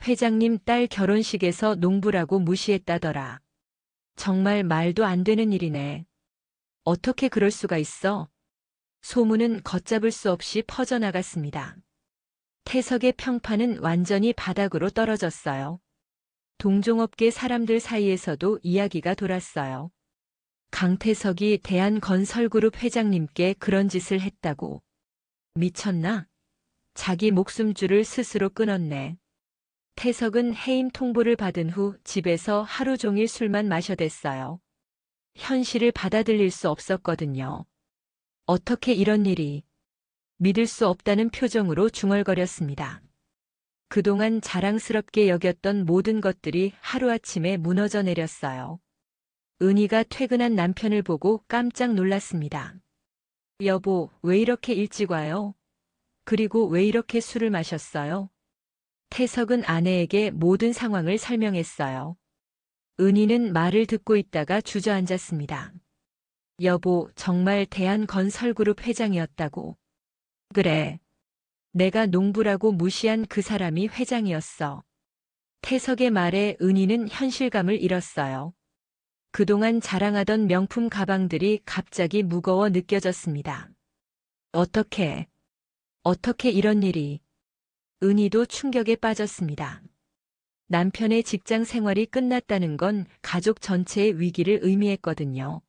회장님 딸 결혼식에서 농부라고 무시했다더라. 정말 말도 안 되는 일이네. 어떻게 그럴 수가 있어? 소문은 걷잡을 수 없이 퍼져나갔습니다. 태석의 평판은 완전히 바닥으로 떨어졌어요. 동종업계 사람들 사이에서도 이야기가 돌았어요. 강태석이 대한건설그룹 회장님께 그런 짓을 했다고. 미쳤나? 자기 목숨줄을 스스로 끊었네. 태석은 해임 통보를 받은 후 집에서 하루 종일 술만 마셔댔어요. 현실을 받아들일 수 없었거든요. 어떻게 이런 일이. 믿을 수 없다는 표정으로 중얼거렸습니다. 그동안 자랑스럽게 여겼던 모든 것들이 하루아침에 무너져 내렸어요. 은희가 퇴근한 남편을 보고 깜짝 놀랐습니다. 여보, 왜 이렇게 일찍 와요? 그리고 왜 이렇게 술을 마셨어요? 태석은 아내에게 모든 상황을 설명했어요. 은희는 말을 듣고 있다가 주저앉았습니다. 여보, 정말 대한건설그룹 회장이었다고. 그래. 내가 농부라고 무시한 그 사람이 회장이었어. 태석의 말에 은희는 현실감을 잃었어요. 그동안 자랑하던 명품 가방들이 갑자기 무거워 느껴졌습니다. 어떻게 이런 일이. 은희도 충격에 빠졌습니다. 남편의 직장 생활이 끝났다는 건 가족 전체의 위기를 의미했거든요.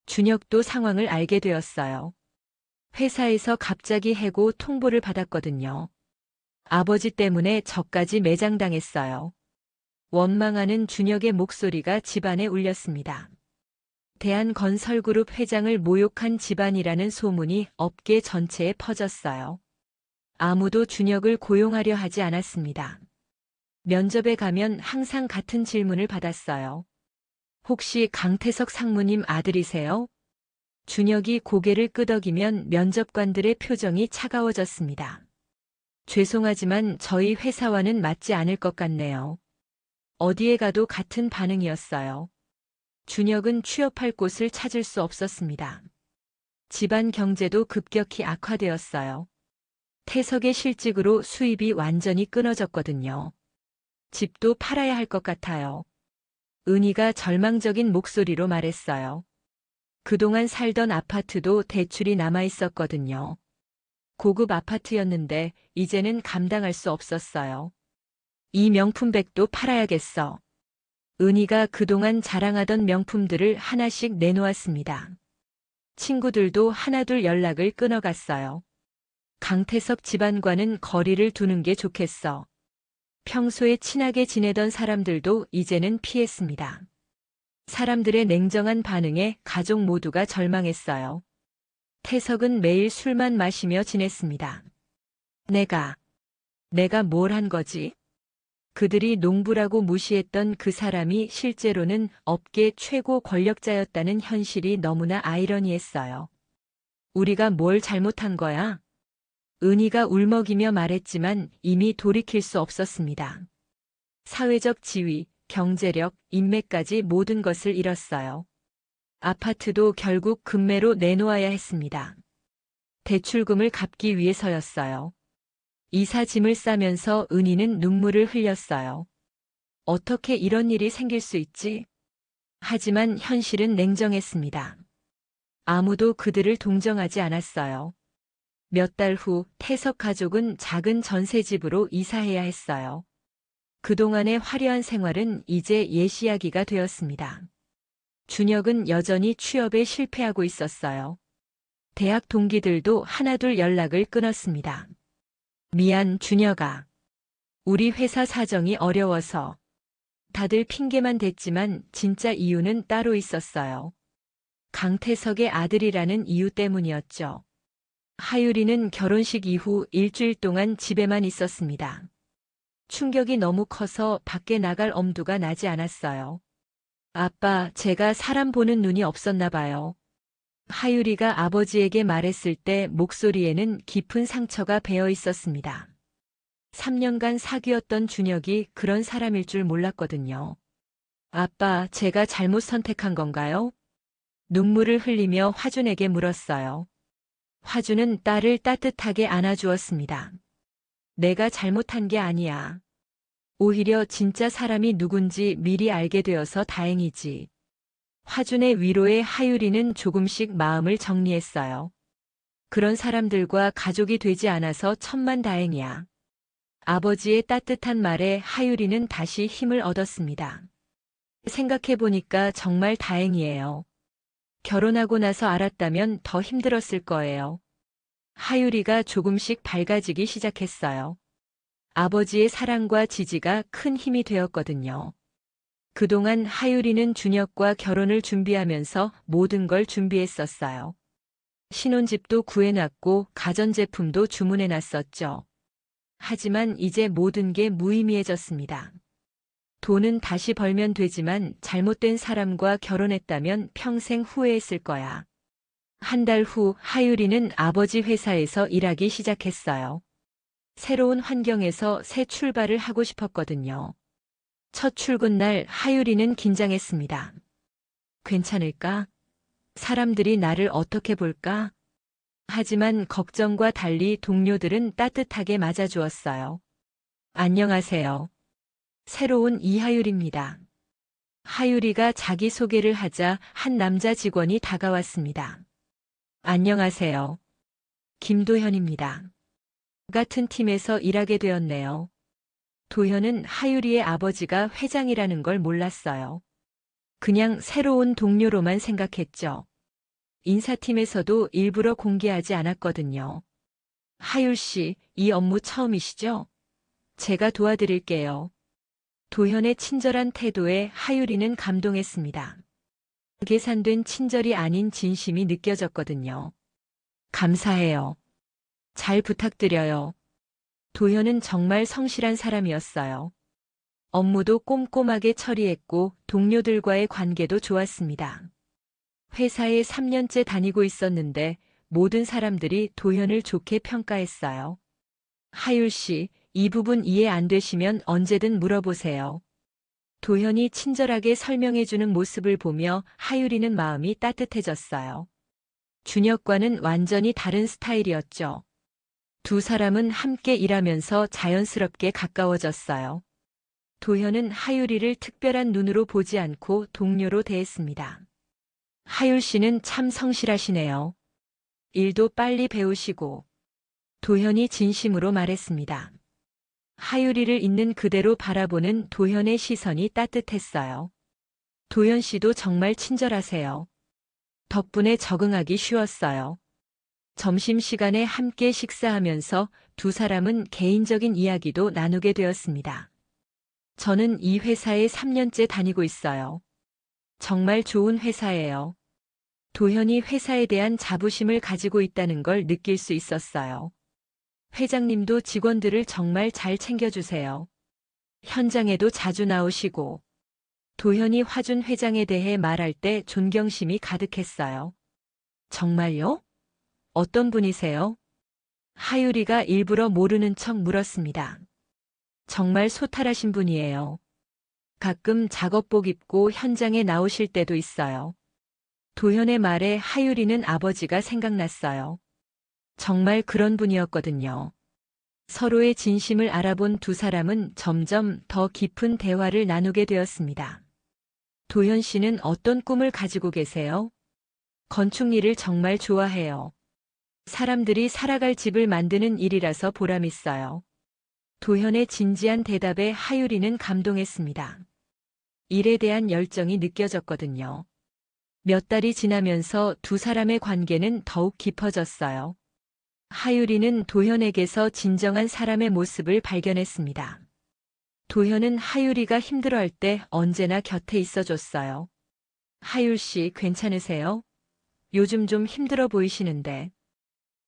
준혁도 상황을 알게 되었어요. 회사에서 갑자기 해고 통보를 받았거든요. 아버지 때문에 저까지 매장당했어요. 원망하는 준혁의 목소리가 집안에 울렸습니다. 대한건설그룹 회장을 모욕한 집안이라는 소문이 업계 전체에 퍼졌어요. 아무도 준혁을 고용하려 하지 않았습니다. 면접에 가면 항상 같은 질문을 받았어요. 혹시 강태석 상무님 아들이세요? 준혁이 고개를 끄덕이면 면접관들의 표정이 차가워졌습니다. 죄송하지만 저희 회사와는 맞지 않을 것 같네요. 어디에 가도 같은 반응이었어요. 준혁은 취업할 곳을 찾을 수 없었습니다. 집안 경제도 급격히 악화되었어요. 태석의 실직으로 수입이 완전히 끊어졌거든요. 집도 팔아야 할 것 같아요. 은희가 절망적인 목소리로 말했어요. 그동안 살던 아파트도 대출이 남아 있었거든요. 고급 아파트였는데 이제는 감당할 수 없었어요. 이 명품백도 팔아야겠어. 은희가 그동안 자랑하던 명품들을 하나씩 내놓았습니다. 친구들도 하나둘 연락을 끊어갔어요. 강태석 집안과는 거리를 두는 게 좋겠어. 평소에 친하게 지내던 사람들도 이제는 피했습니다. 사람들의 냉정한 반응에 가족 모두가 절망했어요. 태석은 매일 술만 마시며 지냈습니다. 내가 뭘 한 거지? 그들이 농부라고 무시했던 그 사람이 실제로는 업계 최고 권력자였다는 현실이 너무나 아이러니했어요. 우리가 뭘 잘못한 거야? 은희가 울먹이며 말했지만 이미 돌이킬 수 없었습니다. 사회적 지위, 경제력, 인맥까지 모든 것을 잃었어요. 아파트도 결국 금매로 내놓아야 했습니다. 대출금을 갚기 위해서였어요. 이사 짐을 싸면서 은희는 눈물을 흘렸어요. 어떻게 이런 일이 생길 수 있지? 하지만 현실은 냉정했습니다. 아무도 그들을 동정하지 않았어요. 몇 달 후 태석 가족은 작은 전세집으로 이사해야 했어요. 그동안의 화려한 생활은 이제 옛 이야기가 되었습니다. 준혁은 여전히 취업에 실패하고 있었어요. 대학 동기들도 하나둘 연락을 끊었습니다. 미안, 준혁아. 우리 회사 사정이 어려워서. 다들 핑계만 댔지만 진짜 이유는 따로 있었어요. 강태석의 아들이라는 이유 때문이었죠. 하유리는 결혼식 이후 일주일 동안 집에만 있었습니다. 충격이 너무 커서 밖에 나갈 엄두가 나지 않았어요. 아빠, 제가 사람 보는 눈이 없었나 봐요. 하유리가 아버지에게 말했을 때 목소리에는 깊은 상처가 배어 있었습니다. 3년간 사귀었던 준혁이 그런 사람일 줄 몰랐거든요. 아빠, 제가 잘못 선택한 건가요? 눈물을 흘리며 화준에게 물었어요. 화준은 딸을 따뜻하게 안아주었습니다. 내가 잘못한 게 아니야. 오히려 진짜 사람이 누군지 미리 알게 되어서 다행이지. 화준의 위로에 하유리는 조금씩 마음을 정리했어요. 그런 사람들과 가족이 되지 않아서 천만다행이야. 아버지의 따뜻한 말에 하유리는 다시 힘을 얻었습니다. 생각해보니까 정말 다행이에요. 결혼하고 나서 알았다면 더 힘들었을 거예요. 하유리가 조금씩 밝아지기 시작했어요. 아버지의 사랑과 지지가 큰 힘이 되었거든요. 그동안 하유리는 준혁과 결혼을 준비하면서 모든 걸 준비했었어요. 신혼집도 구해놨고 가전제품도 주문해놨었죠. 하지만 이제 모든 게 무의미해졌습니다. 돈은 다시 벌면 되지만 잘못된 사람과 결혼했다면 평생 후회했을 거야. 한 달 후 하유리는 아버지 회사에서 일하기 시작했어요. 새로운 환경에서 새 출발을 하고 싶었거든요. 첫 출근 날 하유리는 긴장했습니다. 괜찮을까? 사람들이 나를 어떻게 볼까? 하지만 걱정과 달리 동료들은 따뜻하게 맞아주었어요. 안녕하세요. 새로운 이하율입니다. 하유리가 자기소개를 하자 한 남자 직원이 다가왔습니다. 안녕하세요. 김도현입니다. 같은 팀에서 일하게 되었네요. 도현은 하유리의 아버지가 회장이라는 걸 몰랐어요. 그냥 새로운 동료로만 생각했죠. 인사팀에서도 일부러 공개하지 않았거든요. 하율 씨, 이 업무 처음이시죠? 제가 도와드릴게요. 도현의 친절한 태도에 하유리는 감동했습니다. 계산된 친절이 아닌 진심이 느껴졌거든요. 감사해요. 잘 부탁드려요. 도현은 정말 성실한 사람이었어요. 업무도 꼼꼼하게 처리했고 동료들과의 관계도 좋았습니다. 회사에 3년째 다니고 있었는데 모든 사람들이 도현을 좋게 평가했어요. 하율 씨, 이 부분 이해 안 되시면 언제든 물어보세요. 도현이 친절하게 설명해주는 모습을 보며 하유리는 마음이 따뜻해졌어요. 준혁과는 완전히 다른 스타일이었죠. 두 사람은 함께 일하면서 자연스럽게 가까워졌어요. 도현은 하유리를 특별한 눈으로 보지 않고 동료로 대했습니다. 하율 씨는 참 성실하시네요. 일도 빨리 배우시고. 도현이 진심으로 말했습니다. 하유리를 있는 그대로 바라보는 도현의 시선이 따뜻했어요. 도현 씨도 정말 친절하세요. 덕분에 적응하기 쉬웠어요. 점심시간에 함께 식사하면서 두 사람은 개인적인 이야기도 나누게 되었습니다. 저는 이 회사에 3년째 다니고 있어요. 정말 좋은 회사예요. 도현이 회사에 대한 자부심을 가지고 있다는 걸 느낄 수 있었어요. 회장님도 직원들을 정말 잘 챙겨주세요. 현장에도 자주 나오시고. 도현이 화준 회장에 대해 말할 때 존경심이 가득했어요. 정말요? 어떤 분이세요? 하유리가 일부러 모르는 척 물었습니다. 정말 소탈하신 분이에요. 가끔 작업복 입고 현장에 나오실 때도 있어요. 도현의 말에 하유리는 아버지가 생각났어요. 정말 그런 분이었거든요. 서로의 진심을 알아본 두 사람은 점점 더 깊은 대화를 나누게 되었습니다. 도현 씨는 어떤 꿈을 가지고 계세요? 건축 일을 정말 좋아해요. 사람들이 살아갈 집을 만드는 일이라서 보람있어요. 도현의 진지한 대답에 하유리는 감동했습니다. 일에 대한 열정이 느껴졌거든요. 몇 달이 지나면서 두 사람의 관계는 더욱 깊어졌어요. 하유리는 도현에게서 진정한 사람의 모습을 발견했습니다. 도현은 하유리가 힘들어할 때 언제나 곁에 있어줬어요. 하율 씨 괜찮으세요? 요즘 좀 힘들어 보이시는데.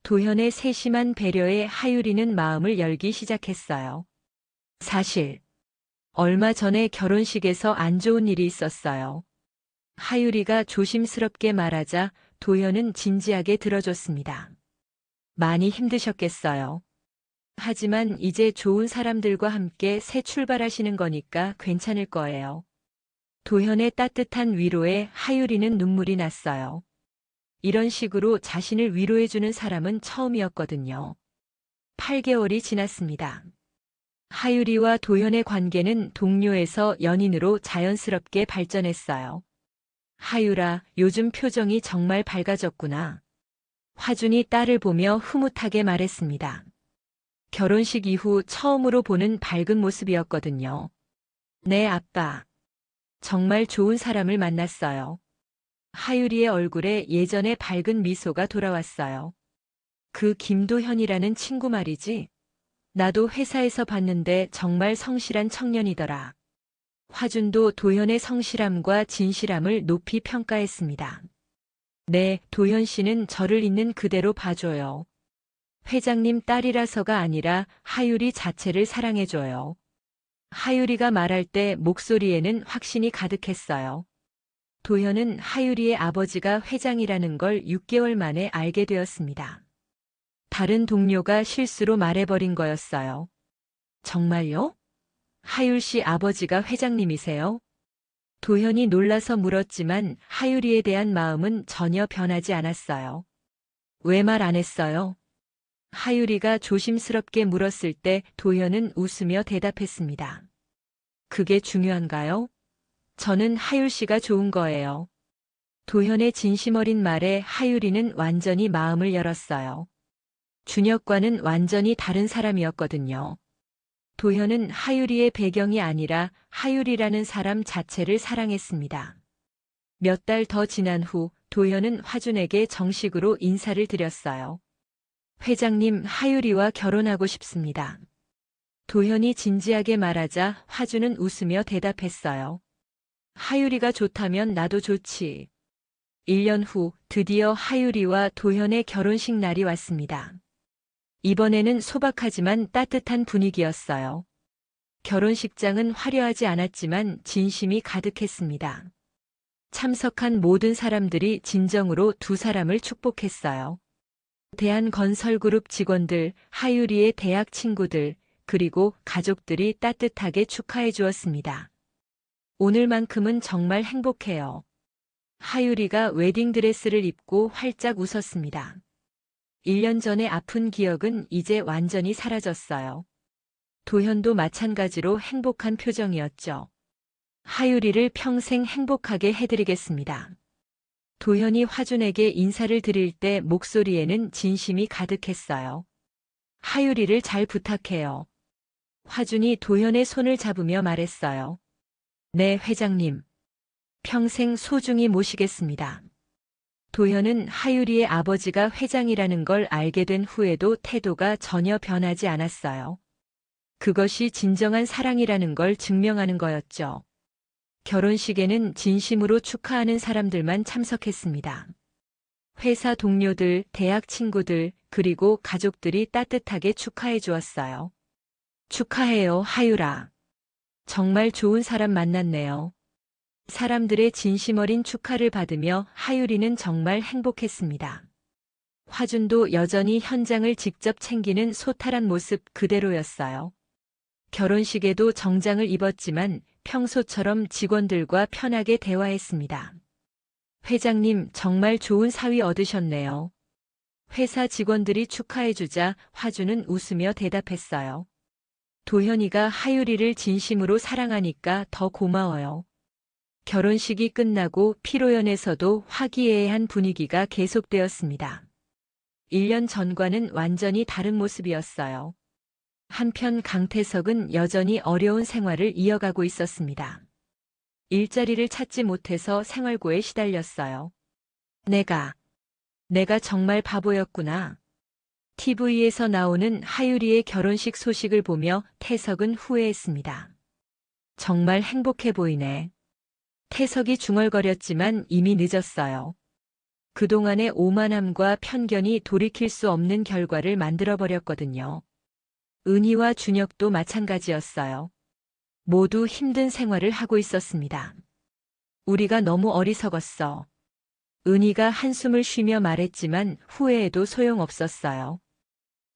도현의 세심한 배려에 하유리는 마음을 열기 시작했어요. 사실 얼마 전에 결혼식에서 안 좋은 일이 있었어요. 하유리가 조심스럽게 말하자 도현은 진지하게 들어줬습니다. 많이 힘드셨겠어요. 하지만 이제 좋은 사람들과 함께 새 출발하시는 거니까 괜찮을 거예요. 도현의 따뜻한 위로에 하유리는 눈물이 났어요. 이런 식으로 자신을 위로해주는 사람은 처음이었거든요. 8개월이 지났습니다. 하유리와 도현의 관계는 동료에서 연인으로 자연스럽게 발전했어요. 하유라, 요즘 표정이 정말 밝아졌구나. 화준이 딸을 보며 흐뭇하게 말했습니다. 결혼식 이후 처음으로 보는 밝은 모습이었거든요. 네, 아빠. 정말 좋은 사람을 만났어요. 하유리의 얼굴에 예전의 밝은 미소가 돌아왔어요. 그 김도현이라는 친구 말이지. 나도 회사에서 봤는데 정말 성실한 청년이더라. 화준도 도현의 성실함과 진실함을 높이 평가했습니다. 네, 도현 씨는 저를 있는 그대로 봐줘요. 회장님 딸이라서가 아니라 하유리 자체를 사랑해줘요. 하유리가 말할 때 목소리에는 확신이 가득했어요. 도현은 하유리의 아버지가 회장이라는 걸 6개월 만에 알게 되었습니다. 다른 동료가 실수로 말해버린 거였어요. 정말요? 하율 씨 아버지가 회장님이세요? 도현이 놀라서 물었지만 하유리에 대한 마음은 전혀 변하지 않았어요. 왜 말 안 했어요? 하유리가 조심스럽게 물었을 때 도현은 웃으며 대답했습니다. 그게 중요한가요? 저는 하율 씨가 좋은 거예요. 도현의 진심 어린 말에 하유리는 완전히 마음을 열었어요. 준혁과는 완전히 다른 사람이었거든요. 도현은 하유리의 배경이 아니라 하유리라는 사람 자체를 사랑했습니다. 몇 달 더 지난 후 도현은 화준에게 정식으로 인사를 드렸어요. 회장님, 하유리와 결혼하고 싶습니다. 도현이 진지하게 말하자 화준은 웃으며 대답했어요. 하유리가 좋다면 나도 좋지. 1년 후 드디어 하유리와 도현의 결혼식 날이 왔습니다. 이번에는 소박하지만 따뜻한 분위기였어요. 결혼식장은 화려하지 않았지만 진심이 가득했습니다. 참석한 모든 사람들이 진정으로 두 사람을 축복했어요. 대한건설그룹 직원들, 하유리의 대학 친구들, 그리고 가족들이 따뜻하게 축하해 주었습니다. 오늘만큼은 정말 행복해요. 하유리가 웨딩드레스를 입고 활짝 웃었습니다. 1년 전에 아픈 기억은 이제 완전히 사라졌어요. 도현도 마찬가지로 행복한 표정이었죠. 하유리를 평생 행복하게 해드리겠습니다. 도현이 화준에게 인사를 드릴 때 목소리에는 진심이 가득했어요. 하유리를 잘 부탁해요. 화준이 도현의 손을 잡으며 말했어요. 네, 회장님. 평생 소중히 모시겠습니다. 도현은 하유리의 아버지가 회장이라는 걸 알게 된 후에도 태도가 전혀 변하지 않았어요. 그것이 진정한 사랑이라는 걸 증명하는 거였죠. 결혼식에는 진심으로 축하하는 사람들만 참석했습니다. 회사 동료들, 대학 친구들, 그리고 가족들이 따뜻하게 축하해 주었어요. 축하해요, 하유라. 정말 좋은 사람 만났네요. 사람들의 진심 어린 축하를 받으며 하유리는 정말 행복했습니다. 화준도 여전히 현장을 직접 챙기는 소탈한 모습 그대로였어요. 결혼식에도 정장을 입었지만 평소처럼 직원들과 편하게 대화했습니다. 회장님, 정말 좋은 사위 얻으셨네요. 회사 직원들이 축하해주자 화준은 웃으며 대답했어요. 도현이가 하유리를 진심으로 사랑하니까 더 고마워요. 결혼식이 끝나고 피로연에서도 화기애애한 분위기가 계속되었습니다. 1년 전과는 완전히 다른 모습이었어요. 한편 강태석은 여전히 어려운 생활을 이어가고 있었습니다. 일자리를 찾지 못해서 생활고에 시달렸어요. 내가 정말 바보였구나. TV에서 나오는 하유리의 결혼식 소식을 보며 태석은 후회했습니다. 정말 행복해 보이네. 태석이 중얼거렸지만 이미 늦었어요. 그동안의 오만함과 편견이 돌이킬 수 없는 결과를 만들어버렸거든요. 은희와 준혁도 마찬가지였어요. 모두 힘든 생활을 하고 있었습니다. 우리가 너무 어리석었어. 은희가 한숨을 쉬며 말했지만 후회해도 소용없었어요.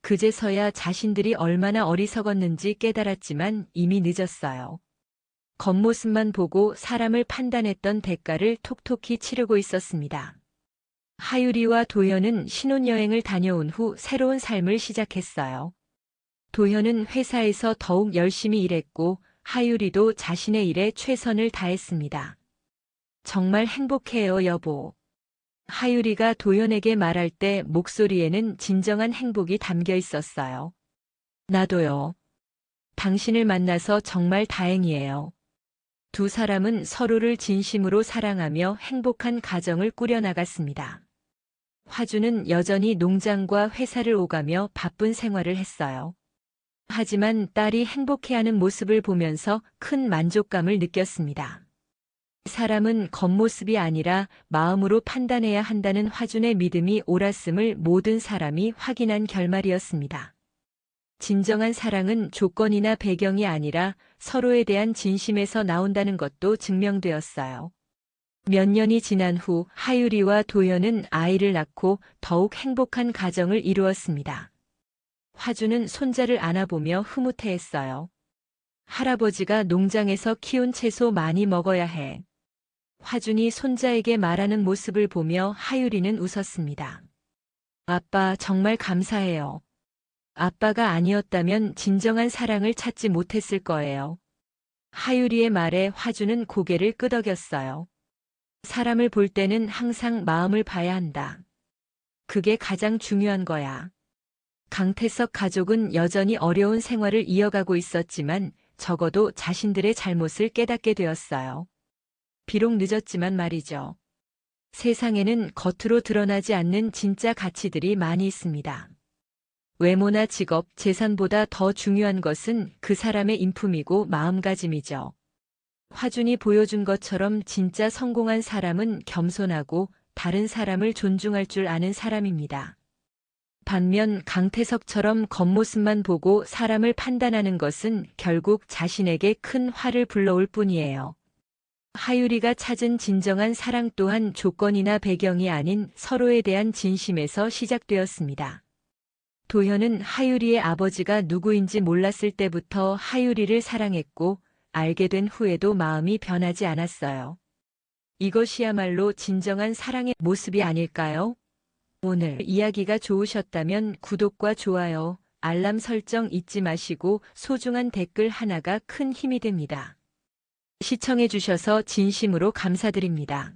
그제서야 자신들이 얼마나 어리석었는지 깨달았지만 이미 늦었어요. 겉모습만 보고 사람을 판단했던 대가를 톡톡히 치르고 있었습니다. 하유리와 도현은 신혼여행을 다녀온 후 새로운 삶을 시작했어요. 도현은 회사에서 더욱 열심히 일했고 하유리도 자신의 일에 최선을 다했습니다. 정말 행복해요, 여보. 하유리가 도현에게 말할 때 목소리에는 진정한 행복이 담겨 있었어요. 나도요. 당신을 만나서 정말 다행이에요. 두 사람은 서로를 진심으로 사랑하며 행복한 가정을 꾸려나갔습니다. 화주는 여전히 농장과 회사를 오가며 바쁜 생활을 했어요. 하지만 딸이 행복해하는 모습을 보면서 큰 만족감을 느꼈습니다. 사람은 겉모습이 아니라 마음으로 판단해야 한다는 화준의 믿음이 옳았음을 모든 사람이 확인한 결말이었습니다. 진정한 사랑은 조건이나 배경이 아니라 서로에 대한 진심에서 나온다는 것도 증명되었어요. 몇 년이 지난 후 하유리와 도현은 아이를 낳고 더욱 행복한 가정을 이루었습니다. 화주는 손자를 안아보며 흐뭇해했어요. 할아버지가 농장에서 키운 채소 많이 먹어야 해. 화준이 손자에게 말하는 모습을 보며 하유리는 웃었습니다. 아빠 정말 감사해요. 아빠가 아니었다면 진정한 사랑을 찾지 못했을 거예요. 하유리의 말에 화주는 고개를 끄덕였어요. 사람을 볼 때는 항상 마음을 봐야 한다. 그게 가장 중요한 거야. 강태석 가족은 여전히 어려운 생활을 이어가고 있었지만 적어도 자신들의 잘못을 깨닫게 되었어요. 비록 늦었지만 말이죠. 세상에는 겉으로 드러나지 않는 진짜 가치들이 많이 있습니다. 외모나 직업, 재산보다 더 중요한 것은 그 사람의 인품이고 마음가짐이죠. 화준이 보여준 것처럼 진짜 성공한 사람은 겸손하고 다른 사람을 존중할 줄 아는 사람입니다. 반면 강태석처럼 겉모습만 보고 사람을 판단하는 것은 결국 자신에게 큰 화를 불러올 뿐이에요. 하유리가 찾은 진정한 사랑 또한 조건이나 배경이 아닌 서로에 대한 진심에서 시작되었습니다. 도현은 하유리의 아버지가 누구인지 몰랐을 때부터 하유리를 사랑했고 알게 된 후에도 마음이 변하지 않았어요. 이것이야말로 진정한 사랑의 모습이 아닐까요? 오늘 이야기가 좋으셨다면 구독과 좋아요, 알람 설정 잊지 마시고 소중한 댓글 하나가 큰 힘이 됩니다. 시청해주셔서 진심으로 감사드립니다.